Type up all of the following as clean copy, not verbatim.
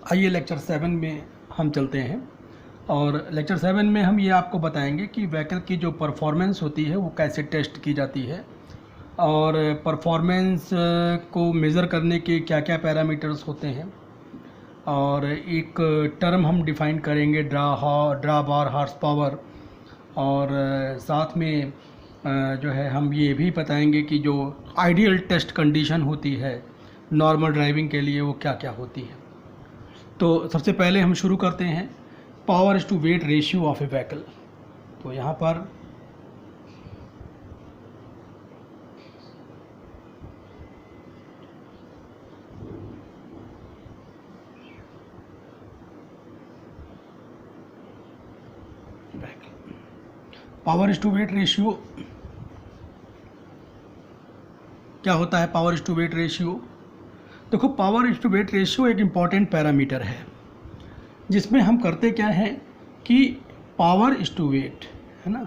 आइए लेक्चर 7 में हम चलते हैं। और लेक्चर 7 में हम ये आपको बताएंगे कि व्हीकल की जो परफॉर्मेंस होती है वो कैसे टेस्ट की जाती है, और परफॉर्मेंस को मेज़र करने के क्या क्या पैरामीटर्स होते हैं। और एक टर्म हम डिफ़ाइन करेंगे, ड्रा बार हॉर्स पावर। और साथ में जो है हम ये भी बताएंगे कि जो आइडियल टेस्ट कंडीशन होती है नॉर्मल ड्राइविंग के लिए वो क्या क्या होती है। तो सबसे पहले हम शुरू करते हैं power to weight ratio of a vehicle. तो यहाँ पर पावर टू वेट रेशियो क्या होता है? पावर टू वेट रेशियो, देखो पावर टू वेट रेशियो एक इम्पॉर्टेंट पैरामीटर है जिसमें हम करते क्या हैं कि पावर टू वेट, है ना।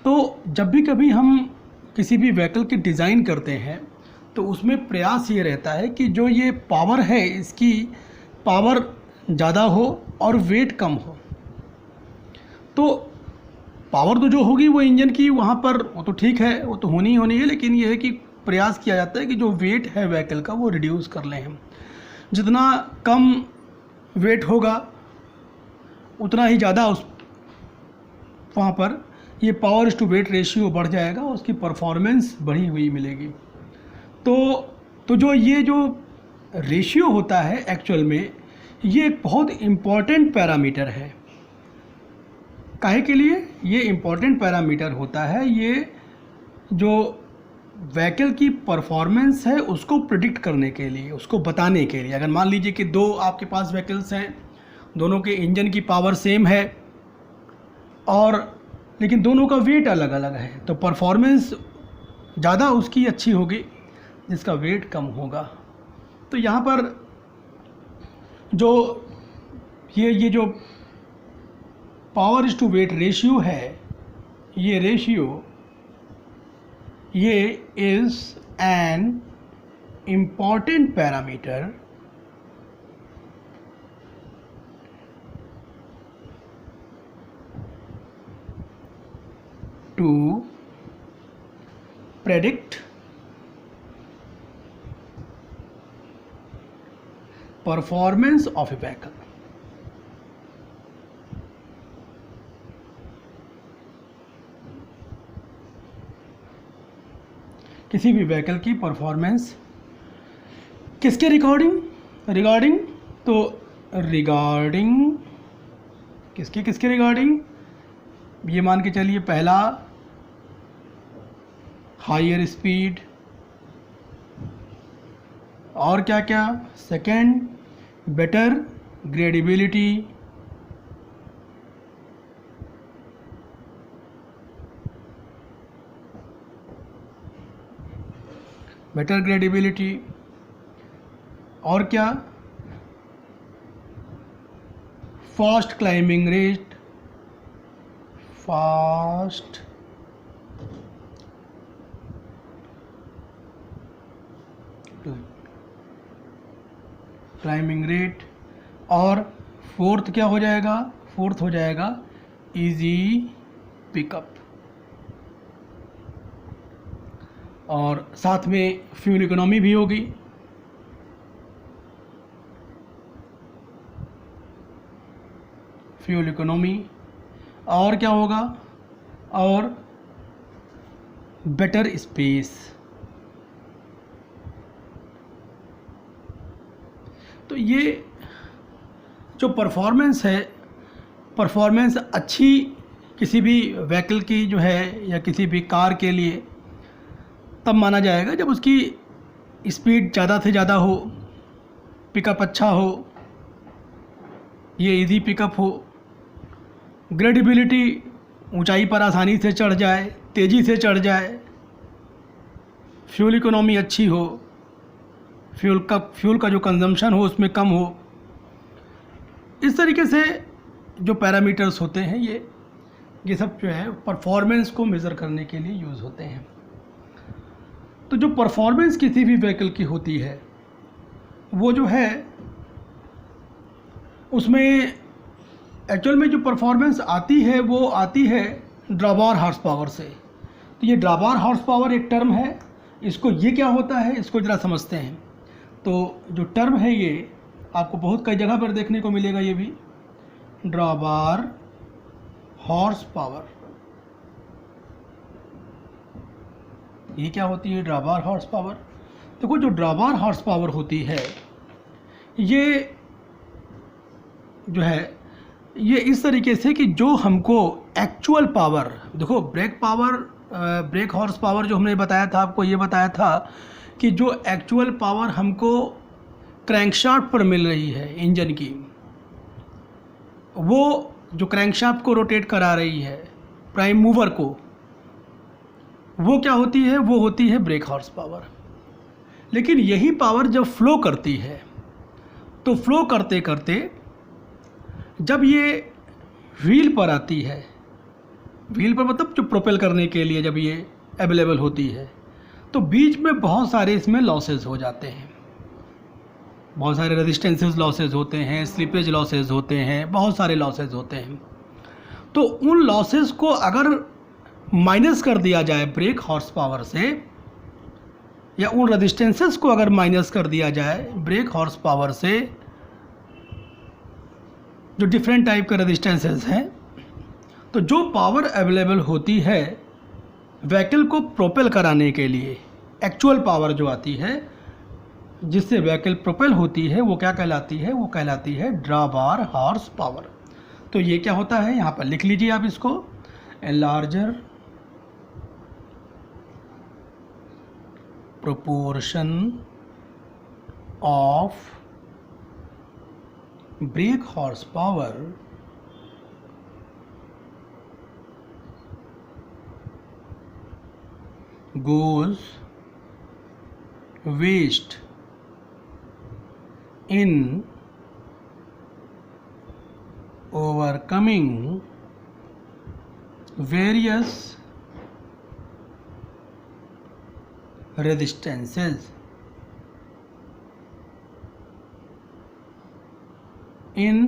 तो जब भी कभी हम किसी भी व्हीकल की डिज़ाइन करते हैं तो उसमें प्रयास ये रहता है कि जो ये पावर है इसकी पावर ज़्यादा हो और वेट कम हो। तो पावर तो जो होगी वो इंजन की वहाँ पर वो तो ठीक है, वो तो होनी ही होनी है, लेकिन ये है कि प्रयास किया जाता है कि जो वेट है व्हीकल का वो रिड्यूस कर लें हम। जितना कम वेट होगा उतना ही ज़्यादा उस वहाँ पर ये पावर टू वेट रेशियो बढ़ जाएगा, उसकी परफॉर्मेंस बढ़ी हुई मिलेगी। तो जो रेशियो होता है एक्चुअल में ये एक बहुत इम्पॉर्टेंट पैरामीटर है। काहे के लिए ये इम्पॉर्टेंट पैरामीटर होता है? ये जो व्हीकल की परफॉर्मेंस है उसको प्रिडिक्ट करने के लिए, उसको बताने के लिए। अगर मान लीजिए कि दो आपके पास व्हीकल्स हैं, दोनों के इंजन की पावर सेम है और लेकिन दोनों का वेट अलग अलग है, तो परफॉर्मेंस ज़्यादा उसकी अच्छी होगी जिसका वेट कम होगा। तो यहाँ पर जो ये जो पावर टू वेट रेशियो है, ये रेशियो ये is an important parameter to predict performance of a vehicle. किसी भी व्हीकल की परफॉर्मेंस किसके रिगार्डिंग तो रिगार्डिंग किसके रिगार्डिंग? ये मान के चलिए, पहला हायर स्पीड, और क्या क्या, सेकंड बेटर ग्रेडिबिलिटी, और क्या, फास्ट क्लाइंबिंग रेट, और फोर्थ क्या हो जाएगा? फोर्थ हो जाएगा इजी पिकअप, और साथ में फ्यूल इकोनॉमी भी होगी। फ्यूल इकोनॉमी, और क्या होगा? और बेटर स्पेस। तो ये जो परफॉर्मेंस है, परफॉर्मेंस अच्छी किसी भी व्हीकल की जो है या किसी भी कार के लिए तब माना जाएगा जब उसकी स्पीड ज़्यादा से ज़्यादा हो, पिकअप अच्छा हो, ये इजी पिकअप हो, ग्रेडिबिलिटी ऊंचाई पर आसानी से चढ़ जाए, तेज़ी से चढ़ जाए, फ्यूल इकोनॉमी अच्छी हो, फ्यूल का जो कंजम्पशन हो उसमें कम हो। इस तरीके से जो पैरामीटर्स होते हैं ये सब जो है परफॉर्मेंस को मेज़र करने के लिए यूज़ होते हैं। तो जो परफॉर्मेंस किसी भी व्हीकल की होती है वो जो है उसमें एक्चुअल में जो परफॉर्मेंस आती है वो आती है ड्रॉबार हॉर्स पावर से। तो ये ड्रॉबार हॉर्स पावर एक टर्म है, इसको ये क्या होता है इसको ज़रा समझते हैं। तो जो टर्म है ये आपको बहुत कई जगह पर देखने को मिलेगा, ये भी ड्रॉबार हॉर्स पावर। ये क्या होती है ड्रॉबार हॉर्स पावर? देखो जो ड्रॉबार हॉर्स पावर होती है ये जो है ये इस तरीके से कि जो हमको एक्चुअल पावर, देखो brake power, brake horse power जो हमने बताया था आपको, ये बताया था कि जो एक्चुअल पावर हमको क्रैंकशाफ्ट पर मिल रही है इंजन की, वो जो क्रैंकशाफ्ट को रोटेट करा रही है प्राइम मूवर को, वो क्या होती है? वो होती है ब्रेक हॉर्स पावर। लेकिन यही पावर जब फ्लो करती है तो फ्लो करते करते जब ये व्हील पर आती है, व्हील पर मतलब जो प्रोपेल करने के लिए जब ये अवेलेबल होती है, तो बीच में बहुत सारे इसमें लॉसेस हो जाते हैं, बहुत सारे रेजिस्टेंसेस लॉसेस होते हैं, स्लिपेज लॉसेस होते हैं, बहुत सारे लॉसेस होते हैं। तो उन लॉसेस को अगर माइनस कर दिया जाए ब्रेक हॉर्स पावर से, या उन रेजिस्टेंसेस को अगर माइनस कर दिया जाए ब्रेक हॉर्स पावर से, जो डिफरेंट टाइप के रेजिस्टेंसेस हैं, तो जो पावर अवेलेबल होती है व्हीकल को प्रोपेल कराने के लिए, एक्चुअल पावर जो आती है जिससे व्हीकल प्रोपेल होती है, वो क्या कहलाती है? वो कहलाती है ड्रॉबार हॉर्स पावर। तो ये क्या होता है यहाँ पर लिख लीजिए आप इसको, a larger proportion of brake horsepower goes waste in overcoming various resistances in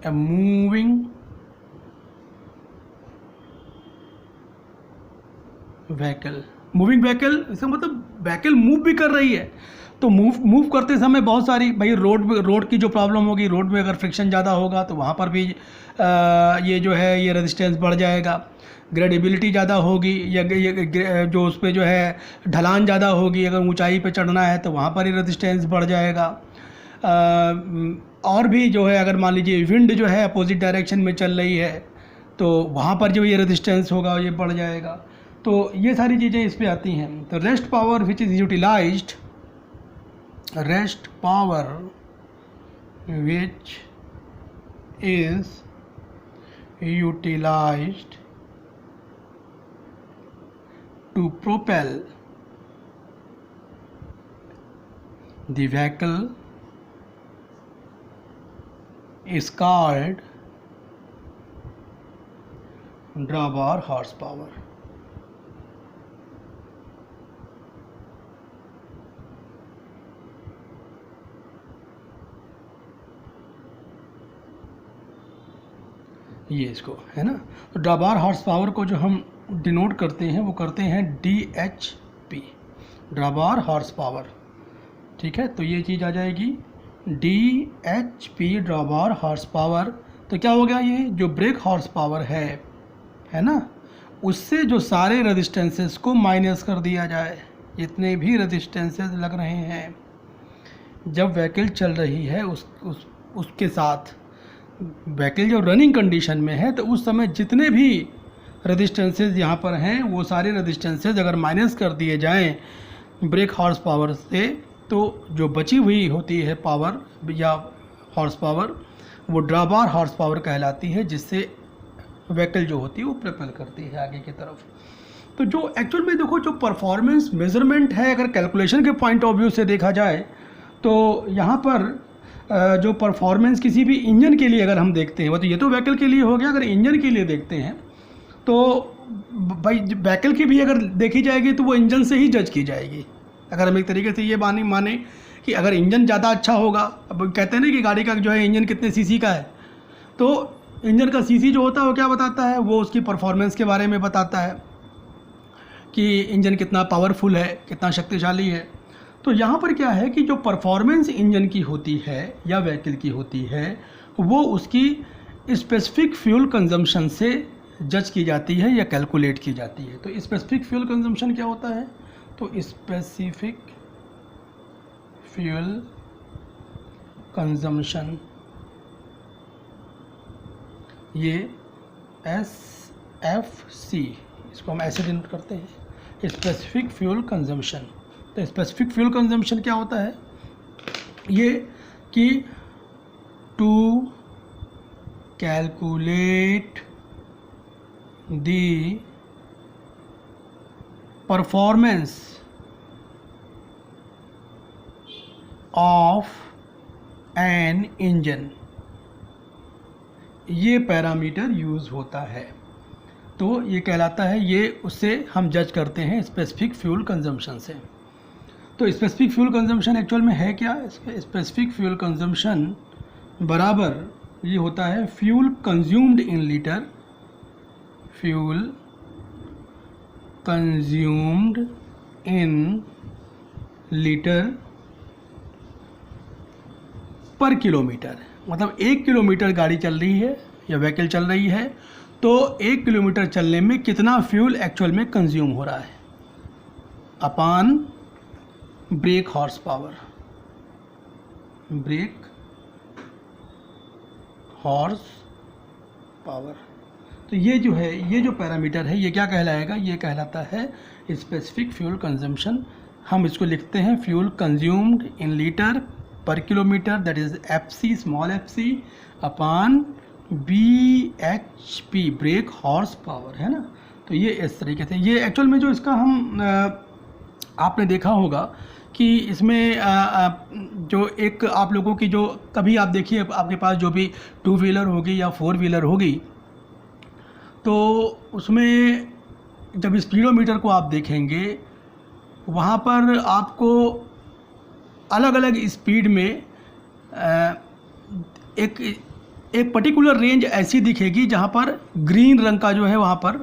a moving vehicle. Moving vehicle इसका मतलब व्हीकल मूव भी कर रही है, तो मूव करते समय बहुत सारी, भाई रोड की जो प्रॉब्लम होगी, रोड में अगर फ्रिक्शन ज़्यादा होगा तो वहाँ पर भी ये जो है ये रेजिस्टेंस बढ़ जाएगा। ग्रेडेबिलिटी ज़्यादा होगी, या जो उस पर जो है ढलान ज़्यादा होगी, अगर ऊंचाई पे चढ़ना है तो वहाँ पर ही रेजिस्टेंस बढ़ जाएगा। और भी जो है अगर मान लीजिए विंड जो है अपोजिट डायरेक्शन में चल रही है तो वहाँ पर जो ये रेजिस्टेंस होगा ये बढ़ जाएगा। तो ये सारी चीज़ें इस पर आती हैं। तो rest power which is utilized, rest power which is utilized to propel the vehicle is called drawbar horsepower। ये इसको है ना। तो ड्रॉबार हॉर्स पावर को जो हम डिनोट करते हैं वो करते हैं DHP, ड्रॉबार हॉर्स पावर। ठीक है, तो ये चीज़ आ जाएगी DHP, ड्रॉबार हॉर्स पावर। तो क्या हो गया, ये जो ब्रेक हॉर्स पावर है ना, उससे जो सारे रेजिस्टेंसेस को माइनस कर दिया जाए, जितने भी रेजिस्टेंसेस लग रहे हैं जब व्हीकल चल रही है उसके साथ, व्हीकल जब रनिंग कंडीशन में है तो उस समय जितने भी रेजिस्टेंसेस यहाँ पर हैं वो सारे रेजिस्टेंसेस अगर माइनस कर दिए जाएं ब्रेक हॉर्स पावर से, तो जो बची हुई होती है पावर या हॉर्स पावर वो ड्रॉबार हॉर्स पावर कहलाती है, जिससे व्हीकल जो होती है वो प्रोपेल करती है आगे की तरफ। तो जो एक्चुअल में देखो जो परफॉर्मेंस मेज़रमेंट है, अगर कैलकुलेशन के पॉइंट ऑफ व्यू से देखा जाए तो यहाँ पर जो परफॉर्मेंस किसी भी इंजन के लिए अगर हम देखते हैं, तो ये तो व्हीकल के लिए हो गया, अगर इंजन के लिए देखते हैं तो भाई व्हीकल की भी अगर देखी जाएगी तो वो इंजन से ही जज की जाएगी। अगर हम एक तरीके से ये माने कि अगर इंजन ज़्यादा अच्छा होगा, अब कहते हैं ना कि गाड़ी का जो है इंजन कितने सीसी का है, तो इंजन का सीसी जो होता है वो क्या बताता है, वो उसकी परफॉर्मेंस के बारे में बताता है कि इंजन कितना पावरफुल है, कितना शक्तिशाली है। तो यहाँ पर क्या है कि जो परफॉर्मेंस इंजन की होती है या व्हीकल की होती है वो उसकी स्पेसिफिक फ्यूल कंजम्पशन से जज की जाती है या कैलकुलेट की जाती है। तो स्पेसिफिक फ्यूल कंजम्पशन क्या होता है, तो स्पेसिफिक फ्यूल कंजम्पशन ये SFC, इसको हम ऐसे डिनोट करते हैं, स्पेसिफिक फ्यूल कंजम्पशन। तो स्पेसिफिक फ्यूल कंजम्पशन क्या होता है, ये कि to calculate the performance of an engine, ये पैरामीटर यूज़ होता है। तो ये कहलाता है, ये उससे हम जज करते हैं स्पेसिफिक फ्यूल कंजम्पशन से। तो स्पेसिफिक फ्यूल कंजम्पशन एक्चुअल में है क्या, स्पेसिफिक फ्यूल कंजम्पशन बराबर ये होता है fuel consumed in litre, fuel consumed in litre पर किलोमीटर। मतलब 1 किलोमीटर गाड़ी चल रही है या व्हीकल चल रही है तो 1 किलोमीटर चलने में कितना फ्यूल एक्चुअल में कंज्यूम हो रहा है अपान brake horse power, brake horse power. तो ये जो है, ये जो पैरामीटर है ये क्या कहलाएगा, ये कहलाता है स्पेसिफिक फ्यूल कंजम्पशन। हम इसको लिखते हैं फ्यूल कंज्यूम्ड इन लीटर पर kilometre, that is FC, small FC upon BHP, break horse power, है ना। तो ये इस तरीके से, ये एक्चुअल में जो इसका हम आपने देखा होगा कि इसमें जो एक आप लोगों की जो कभी आप देखिए आपके पास जो भी 2 व्हीलर होगी या 4 व्हीलर होगी तो उसमें जब स्पीडोमीटर को आप देखेंगे वहाँ पर आपको अलग अलग स्पीड में एक पर्टिकुलर रेंज ऐसी दिखेगी जहाँ पर ग्रीन रंग का जो है वहाँ पर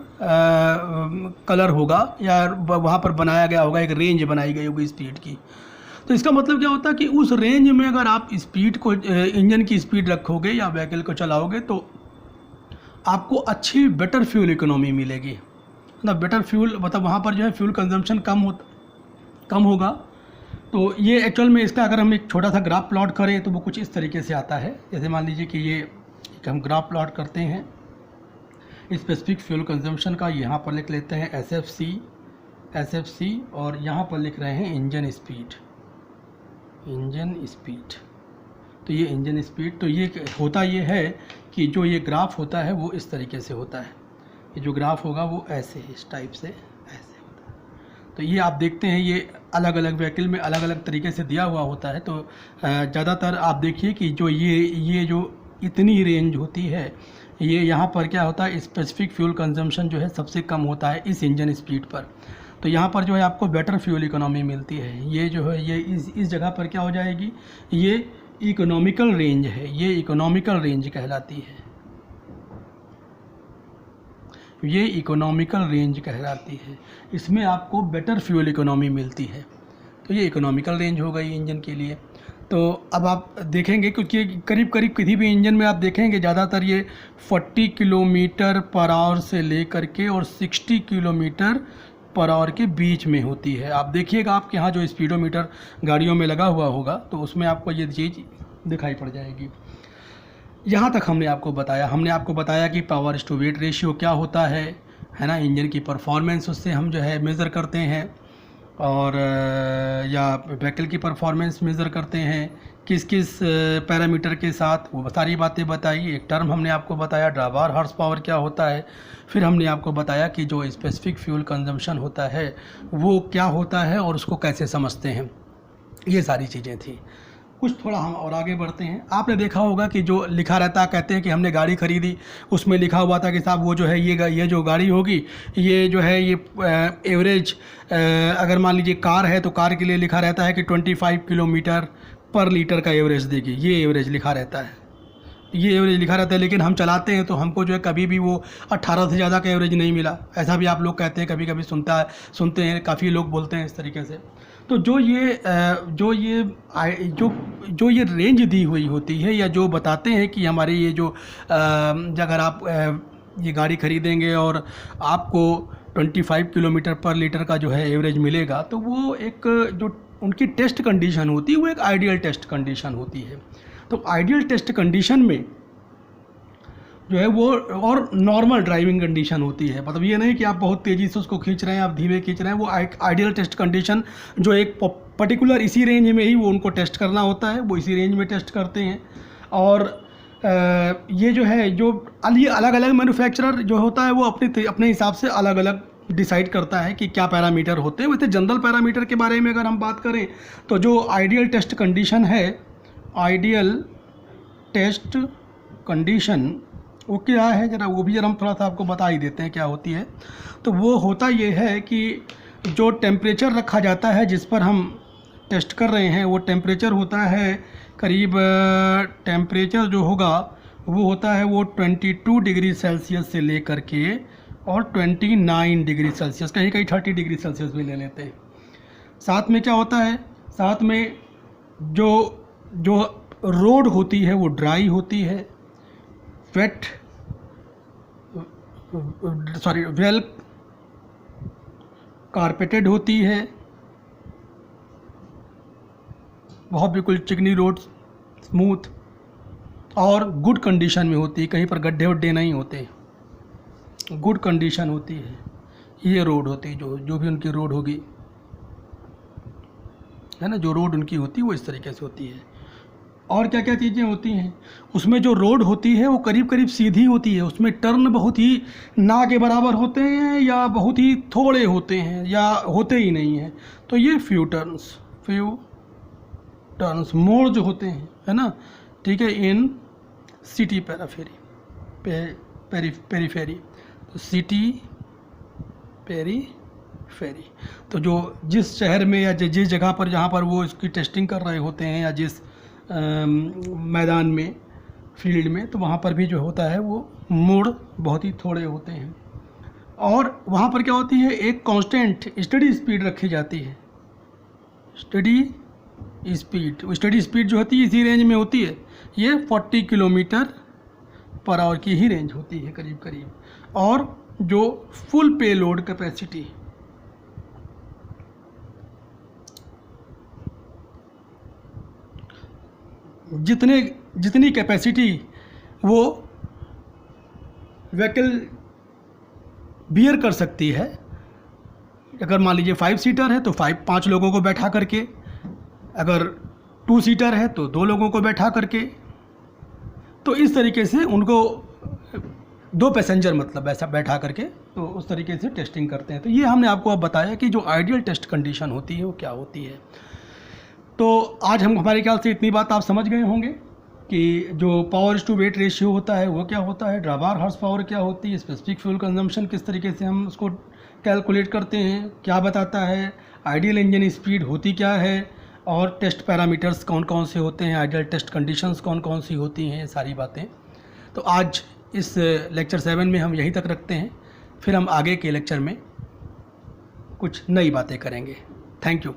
कलर होगा या वहाँ पर बनाया गया होगा, एक रेंज बनाई गई होगी स्पीड की। तो इसका मतलब क्या होता है कि उस रेंज में अगर आप स्पीड को, इंजन की स्पीड रखोगे या व्हीकल को चलाओगे तो आपको अच्छी बेटर फ्यूल इकोनॉमी मिलेगी। मतलब बेटर फ्यूल, मतलब वहाँ पर जो है फ्यूल कंजम्पशन कम होगा। तो ये एक्चुअल में इसका अगर हम एक छोटा सा ग्राफ प्लॉट करें तो वो कुछ इस तरीके से आता है। जैसे मान लीजिए कि ये हम ग्राफ प्लॉट करते हैं स्पेसिफिक फ्यूल कंजम्पशन का, यहाँ पर लिख लेते हैं SFC और यहाँ पर लिख रहे हैं इंजन स्पीड। तो ये इंजन स्पीड, तो ये होता ये है कि जो ये ग्राफ होता है वो इस तरीके से होता है। ये जो ग्राफ होगा वो ऐसे इस टाइप से ऐसे होता है। तो ये आप देखते हैं ये अलग अलग व्हीकल में अलग अलग तरीके से दिया हुआ होता है। तो ज़्यादातर आप देखिए कि जो ये जो इतनी रेंज होती है, ये यहाँ पर क्या होता है स्पेसिफिक फ्यूल कंजम्पशन जो है सबसे कम होता है इस इंजन स्पीड पर। तो यहाँ पर जो है आपको बेटर फ्यूल इकोनॉमी मिलती है। ये जो है ये इस जगह पर क्या हो जाएगी, ये इकोनॉमिकल रेंज है, ये इकोनॉमिकल रेंज कहलाती है, ये इकोनॉमिकल रेंज कहलाती है। इसमें आपको बेटर फ्यूल इकोनॉमी मिलती है। तो ये इकोनॉमिकल रेंज हो गई इंजन के लिए। तो अब आप देखेंगे क्योंकि करीब करीब किसी भी इंजन में आप देखेंगे ज़्यादातर ये 40 किलोमीटर पर आवर से लेकर के और 60 किलोमीटर पर आवर के बीच में होती है। आप देखिएगा आपके यहाँ जो स्पीडोमीटर गाड़ियों में लगा हुआ होगा तो उसमें आपको ये चीज़ दिखाई पड़ जाएगी। यहाँ तक हमने आपको बताया कि पावर टू वेट रेशियो क्या होता है ना। इंजन की परफॉर्मेंस उससे हम जो है मेज़र करते हैं और या व्हीकल की परफॉर्मेंस मेज़र करते हैं किस किस पैरामीटर के साथ, वो सारी बातें बताई। एक टर्म हमने आपको बताया ड्राइवर हॉर्स पावर क्या होता है। फिर हमने आपको बताया कि जो स्पेसिफिक फ्यूल कंजम्पशन होता है वो क्या होता है और उसको कैसे समझते हैं। ये सारी चीज़ें थी। कुछ थोड़ा हम और आगे बढ़ते हैं। आपने देखा होगा कि जो लिखा रहता है, कहते हैं कि हमने गाड़ी खरीदी, उसमें लिखा हुआ था कि साहब वो जो है ये जो गाड़ी होगी ये जो है ये एवरेज, अगर मान लीजिए कार है तो कार के लिए लिखा रहता है कि 25 किलोमीटर पर लीटर का एवरेज देगी, ये एवरेज लिखा रहता है, ये एवरेज लिखा रहता है। लेकिन हम चलाते हैं तो हमको जो है कभी भी वो 18 से ज़्यादा का एवरेज नहीं मिला, ऐसा भी आप लोग कहते हैं, कभी कभी सुनते हैं, काफ़ी लोग बोलते हैं इस तरीके से। तो जो ये रेंज दी हुई होती है, या जो बताते हैं कि हमारी ये जो अगर आप ये गाड़ी खरीदेंगे और आपको 25 किलोमीटर पर लीटर का जो है एवरेज मिलेगा, तो वो एक जो उनकी टेस्ट कंडीशन होती है वो एक आइडियल टेस्ट कंडीशन होती है। तो आइडियल टेस्ट कंडीशन में जो है वो और नॉर्मल ड्राइविंग कंडीशन होती है, मतलब ये नहीं कि आप बहुत तेज़ी से उसको खींच रहे हैं, आप धीमे खींच रहे हैं। वो आइडियल टेस्ट कंडीशन जो एक पर्टिकुलर इसी रेंज में ही वो उनको टेस्ट करना होता है, वो इसी रेंज में टेस्ट करते हैं। और ये जो है जो ये अलग अलग मैन्युफैक्चरर जो होता है वो अपने हिसाब से अलग अलग डिसाइड करता है कि क्या पैरामीटर होते हैं। वैसे जनरल पैरामीटर के बारे में अगर हम बात करें तो जो आइडियल टेस्ट कंडीशन है, आइडियल टेस्ट कंडीशन वो क्या है, ज़रा वो भी हम थोड़ा सा आपको बता ही देते हैं क्या होती है। तो वो होता ये है कि जो टेम्परेचर रखा जाता है जिस पर हम टेस्ट कर रहे हैं, वो टेम्परेचर होता है करीब, टेम्परेचर जो होगा वो होता है वो 22 डिग्री सेल्सियस से लेकर के और 29 डिग्री सेल्सियस, कहीं कहीं 30 डिग्री सेल्सियस भी ले लेते हैं। साथ में क्या होता है, साथ में जो रोड होती है वो ड्राई होती है, वेल कारपेटेड होती है, बहुत बिल्कुल चिकनी रोड, स्मूथ और गुड कंडीशन में होती है, कहीं पर गड्ढे वड्ढे नहीं होते, गुड कंडीशन होती है। ये रोड होती है, जो भी उनकी रोड होगी है ना, जो रोड उनकी होती है वो इस तरीके से होती है। और क्या क्या चीज़ें होती हैं उसमें, जो रोड होती है वो करीब करीब सीधी होती है, उसमें टर्न बहुत ही ना के बराबर होते हैं या बहुत ही थोड़े होते हैं या होते ही नहीं हैं। तो ये फ्यू टर्न्स मोड़ जो होते हैं, है ना, ठीक है, इन सिटी पेरीफेरी, तो सिटी पेरीफेरी, तो जो जिस शहर में या जिस जगह पर जहाँ पर वो इसकी टेस्टिंग कर रहे होते हैं या जिस मैदान में, फील्ड में, तो वहाँ पर भी जो होता है वो मोड़ बहुत ही थोड़े होते हैं। और वहाँ पर क्या होती है, एक कांस्टेंट स्टडी स्पीड रखी जाती है, स्टडी स्पीड जो होती है इसी रेंज में होती है, ये 40 किलोमीटर पर आवर की ही रेंज होती है करीब करीब। और जो फुल पे लोड कैपेसिटी, जितनी कैपेसिटी वो व्हीकल बियर कर सकती है, अगर मान लीजिए 5 सीटर है तो 5 लोगों को बैठा करके, अगर 2 सीटर है तो 2 लोगों को बैठा करके, तो इस तरीके से उनको 2 पैसेंजर मतलब ऐसा बैठा करके, तो उस तरीके से टेस्टिंग करते हैं। तो ये हमने आपको अब बताया कि जो आइडियल टेस्ट कंडीशन होती है वो क्या होती है। तो आज हम हमारे ख्याल से इतनी बात आप समझ गए होंगे कि जो पावर टू वेट रेशियो होता है वो क्या होता है, ड्राइवर हॉर्स पावर क्या होती है, स्पेसिफिक फ्यूल कंजम्पशन किस तरीके से हम उसको कैलकुलेट करते हैं, क्या बताता है, आइडियल इंजन स्पीड होती क्या है, और टेस्ट पैरामीटर्स कौन कौन से होते हैं, आइडियल टेस्ट कंडीशंस कौन कौन सी होती हैं, सारी बातें। तो आज इस लेक्चर 7 में हम यहीं तक रखते हैं, फिर हम आगे के लेक्चर में कुछ नई बातें करेंगे। Thank you.